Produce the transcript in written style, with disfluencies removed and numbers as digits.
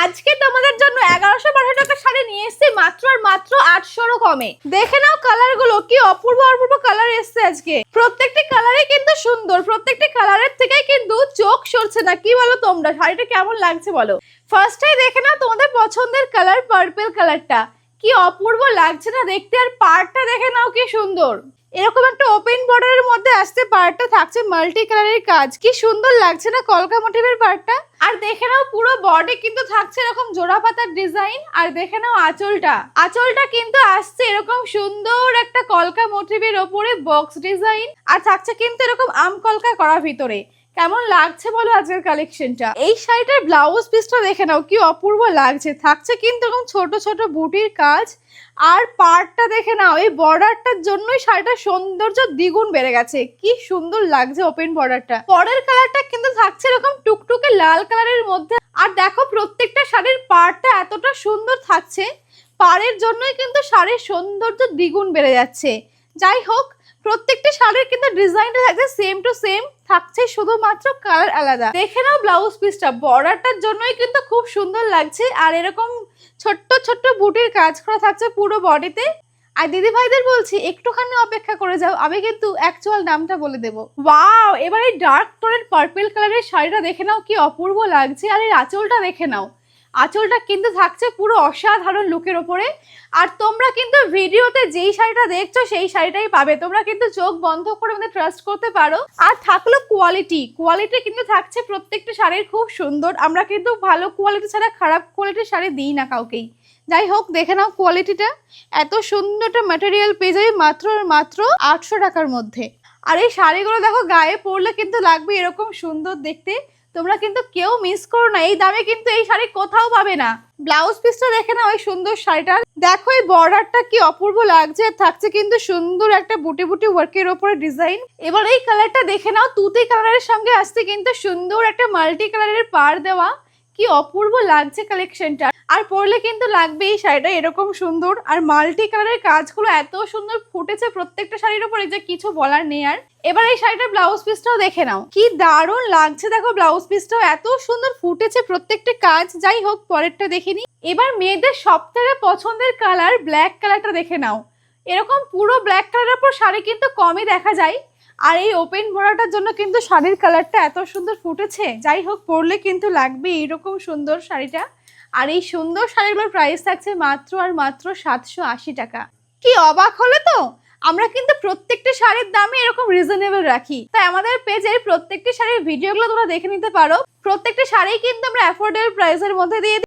আজকে তোমাদের জন্য 1112 টাকা শাড়ি নিয়ে এসেছি মাত্র আর মাত্র 800 কমে। দেখে নাও কালার গুলো কি অপূর্ব অপূর্ব কালার এসেছে আজকে। প্রত্যেকটি কালারই কিন্তু সুন্দর, প্রত্যেকটি কালারের থেকে কিন্তু চোখ সরছে না। কি বলো তোমরা, শাড়িটা কেমন লাগছে বলো। ফার্স্টে দেখে নাও তোমাদের পছন্দের কালার পার্পল কালারটা, কি অপূর্ব লাগছে না দেখতে। আর পাড়টা দেখে নাও কি সুন্দর, এরকম একটা ওপেন বর্ডারের মধ্যে আসতে পাড়টা থাকছে মাল্টি কালারের কাজ, কি সুন্দর লাগছে না কলকা মোটিভের পাড়টা। আর দেখে নাও পুরো বডি কিন্তু থাকছে এরকম জোড়া পাতার ডিজাইন। আর দেখে নাও আঁচলটা কিন্তু আসছে এরকম সুন্দর একটা কলকা মোটিভের ওপরে বক্স ডিজাইন, আর থাকছে কিন্তু এরকম আম কলকা করা ভিতরে। কেমন লাগছে বলো আজকের কালেকশনটা। এই শাড়িটার ব্লাউজ পিসটা দেখে নাও কি অপূর্ব লাগছে, থাকছে কিন্তু এরকম ছোট ছোট বুটির কাজ। আর পাড়টা দেখে নাও, এই বর্ডারটার জন্যই শাড়িটার সৌন্দর্য দ্বিগুণ বেড়ে গেছে। কি সুন্দর লাগছে ওপেন বর্ডারটা। পরের কালারটা কিন্তু থাকছে এরকম টুকটুকে লাল কালারের মধ্যে। আর দেখো প্রত্যেকটা শাড়ির পাড়টা এতটা সুন্দর থাকছে, পাড়ের জন্যই কিন্তু শাড়ির সৌন্দর্য দ্বিগুণ বেড়ে যাচ্ছে। যাই হোক, প্রত্যেকটা শাড়ির কিন্তু ডিজাইনটা থাকছে সেম টু সেম, থাকছে শুধুমাত্র কালার আলাদা। দেখে নাও ব্লাউজ পিসটা, বর্ডারটার জন্যই কিন্তু খুব সুন্দর লাগছে। আর এরকম ছোট্ট ছোট্ট বুটির কাজ করা থাকছে পুরো বডিতে। আর দিদি ভাইদের বলছি একটুখানি অপেক্ষা করে যাও, আমি কিন্তু অ্যাকচুয়াল নামটা বলে দেবো। ওয়াও, এবার এই ডার্ক টোনের পার্পল কালারের শাড়িটা দেখে নাও কি অপূর্ব লাগছে। আর এই আঁচলটা দেখে নাও, আঁচলটা কিন্তু থাকছে পুরো অসাধারণ লুকের ওপরে। আর তোমরা কিন্তু ভিডিওতে যেই শাড়িটা দেখছো সেই শাড়িটাই পাবে, তোমরা কিন্তু চোখ বন্ধ করে আমাদের ট্রাস্ট করতে পারো। আর থাকলো কোয়ালিটি কিন্তু থাকছে প্রত্যেকটা শাড়ির খুব সুন্দর। আমরা কিন্তু ভালো কোয়ালিটি ছাড়া খারাপ কোয়ালিটির শাড়ি দিই না কাউকেই। যাই হোক, দেখে নাও কোয়ালিটিটা, এত সুন্দর একটা ম্যাটেরিয়াল পেয়ে যাবে মাত্র আর মাত্র 800 টাকার মধ্যে। আর এই শাড়িগুলো দেখো গায়ে পরলে কিন্তু লাগবে এরকম সুন্দর দেখতে। তোমরা কিন্তু কেউ মিস করো না, এই দামে কিন্তু এই শাড়ি কোথাও পাবে না। ব্লাউজ পিসটা দেখে না ওই সুন্দর শাড়িটার, দেখো এই বর্ডারটা কি অপূর্ব লাগছে। থাকছে কিন্তু সুন্দর একটা বুটি বুটি ওয়ার্কের ওপরে ডিজাইন। এবার এই কালারটা দেখে নাও, তুতে কালারের সঙ্গে আসছে কিন্তু সুন্দর একটা মাল্টি কালারের পাড় দেওয়া, কি অপূর্ব লাগছে কালেকশনটা। আর পরলে কিন্তু লাগবে এই শাড়িটা এরকম সুন্দর। আর মাল্টি কালারের কাজগুলো এত সুন্দর ফুটেছে প্রত্যেকটা শাড়ির উপরে যে কিছু বলার নেই। আর এবার এই শাড়িটার ব্লাউজ পিসটাও দেখে নাও, কি দারুণ লাগছে। দেখো ব্লাউজ পিসটাও এত সুন্দর ফুটেছে প্রত্যেকটা কাজ। যাই হোক, পরেরটা দেখে নি। এবার মেয়েদের সব থেকে পছন্দের কালার ব্ল্যাক কালারটা দেখে নাও, এরকম পুরো ব্ল্যাক কালারের উপর শাড়ি কিন্তু কমই দেখা যায়। আর এই ওপেন ভরাটার জন্য কিন্তু শাড়ির কালারটা এত সুন্দর ফুটেছে। যাই হোক, পরলে কিন্তু লাগবে এইরকম সুন্দর শাড়িটা। আর এই সুন্দর শাড়িগুলোর প্রাইস থাকছে মাত্র আর মাত্র 780 টাকা। কি অবাক হলে তো, আমরা কিন্তু প্রত্যেকটা শাড়ির দামে এরকম রিজনেবল রাখি। তাই আমাদের পেজের প্রত্যেকটা শাড়ির ভিডিওগুলো তোমরা দেখে নিতে পারো। প্রত্যেকটা শাড়ি কিন্তু আমরা অ্যাফোর্ডেবল প্রাইসের মধ্যে দিয়ে